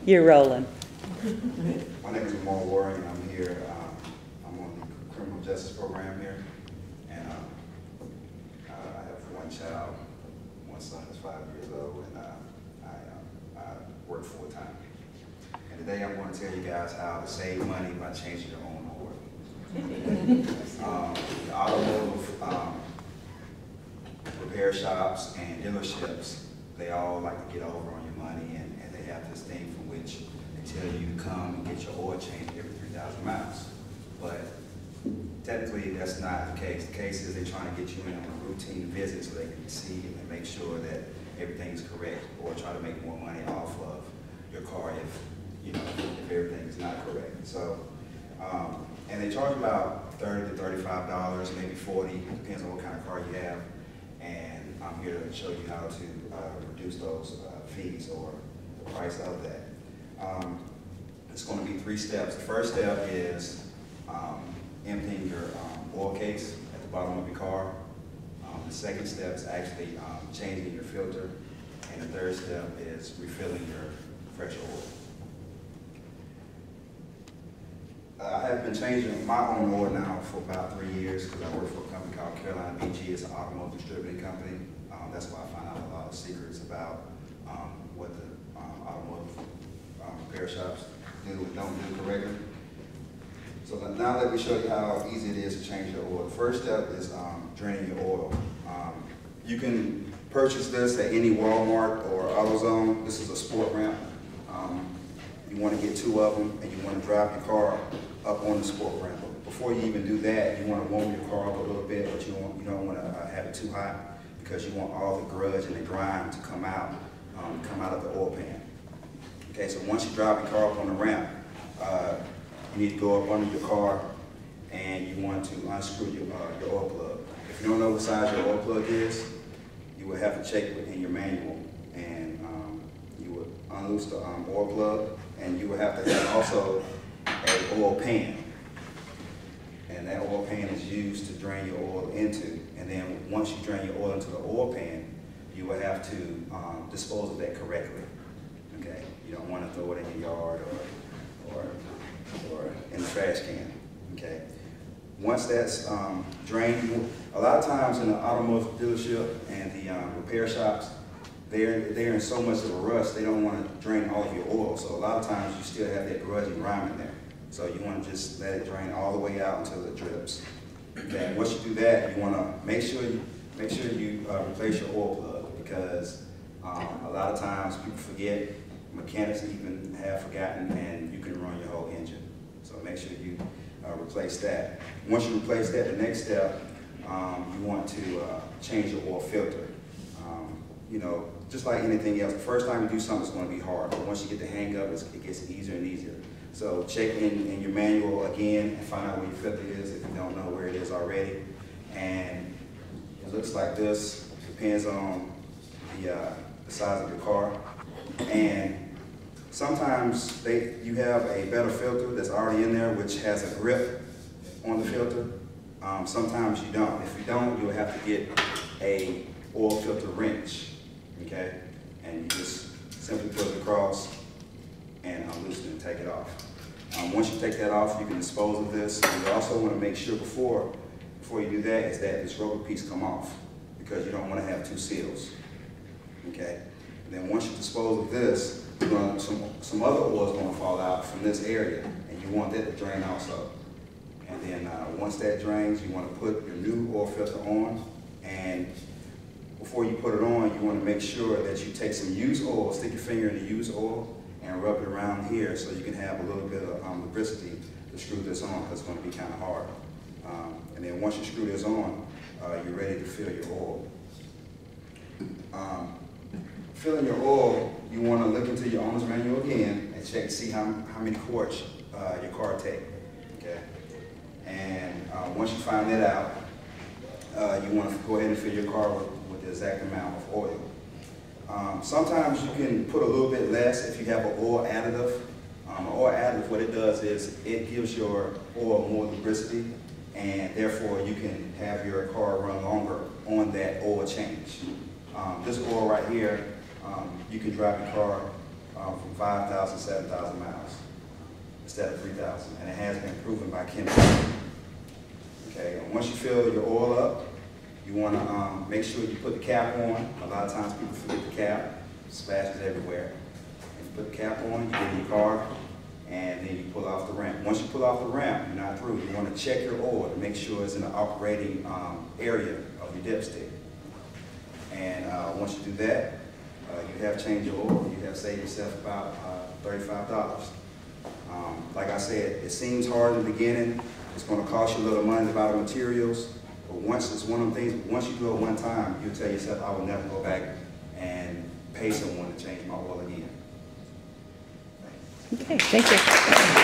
You're rolling. My name is MOV002, and I'm here. I'm on the criminal justice program here, and I have one child. One son is 5 years old, and I work full time. And today I'm going to tell you guys how to save money by changing your own oil. The automotive repair shops and dealerships, they all like to get over on your money, and they have this thing from which they tell you to come and get your oil changed every 3,000 miles. But technically, that's not the case. The case is they're trying to get you in on a routine visit so they can see and make sure that everything's correct, or try to make more money off of your car if everything is not correct. So, and they charge about $30 to $35, maybe $40, depends on what kind of car you have. And I'm here to show you how to reduce those fees or the price of that. It's going to be 3 steps. The first step is emptying your oil case at the bottom of your car. The second step is actually changing your filter. And the third step is refilling your fresh oil. I have been changing my own oil now for about 3 years because I work for a company called Carolina BG. It's an automotive distributing company. That's why I find out a lot of secrets about what the automotive repair shops do and don't do correctly. So now let me show you how easy it is to change your oil. The first step is draining your oil. You can purchase this at any Walmart or AutoZone. This is a sport ramp. You want to get 2 of them, and you want to drive your car up on the sport ramp. But before you even do that, you want to warm your car up a little bit, but you don't want to have it too hot because you want all the grudge and the grime to come out of the oil pan. Okay, so once you drive your car up on the ramp, you need to go up under your car and you want to unscrew your oil plug. If you don't know what size your oil plug is, you will have to check it in your manual, and you would unloose the oil plug, and you will have to have also an oil pan. And that oil pan is used to drain your oil into. And then once you drain your oil into the oil pan, you will have to dispose of that correctly. Okay, you don't want to throw it in your yard or in the trash can. Okay, once that's drained, a lot of times in the automotive dealership and the repair shops, they're in so much of a rush, they don't want to drain all of your oil. So a lot of times you still have that grudge and grime in there. So you want to just let it drain all the way out until it drips. Okay, and once you do that, you want to make sure you replace your oil plug, because a lot of times people forget, mechanics even have forgotten, and you can ruin your whole engine. So make sure you replace that. Once you replace that, the next step, you want to change your oil filter. Just like anything else, the first time you do something, it's going to be hard. But once you get the hang of it, it gets easier and easier. So check in your manual again and find out where your filter is if you don't know where it is already. And it looks like this. Depends on the size of your car. And sometimes you have a better filter that's already in there, which has a grip on the filter. Sometimes you don't. If you don't, you'll have to get a oil filter wrench. Okay, and you just simply put it across and loosen it and take it off. Once you take that off, you can dispose of this. And you also want to make sure before you do that is that this rubber piece come off, because you don't want to have 2 seals. Okay, and then once you dispose of this, some other oil is going to fall out from this area, and you want that to drain also. And then once that drains, you want to put your new oil filter on, and before you put it on, you want to make sure that you take some used oil, stick your finger in the used oil, and rub it around here so you can have a little bit of lubricity to screw this on, because it's going to be kind of hard. And then once you screw this on, you're ready to fill your oil. Filling your oil, you want to look into your owner's manual again and check to see how many quarts your car takes. Okay? And once you find that out, you want to go ahead and fill your car with the exact amount of oil. Sometimes you can put a little bit less if you have an oil additive. Oil additive, what it does is it gives your oil more lubricity, and therefore you can have your car run longer on that oil change. This oil right here, you can drive your car from 5,000, 7,000 miles instead of 3,000, and it has been proven by chemistry. Okay, and once you fill your oil up, you want to make sure you put the cap on. A lot of times people forget the cap, splashes everywhere. If you put the cap on, you get in your car, and then you pull off the ramp. Once you pull off the ramp, you're not through. You want to check your oil to make sure it's in the operating area of your dipstick. And once you do that, you have changed your oil. You have saved yourself about $35. Like I said, it seems hard in the beginning. It's going to cost you a little money to buy the materials. But once it's one of the things, once you do it one time, you'll tell yourself, I will never go back and pay someone to change my oil again. Okay, thank you.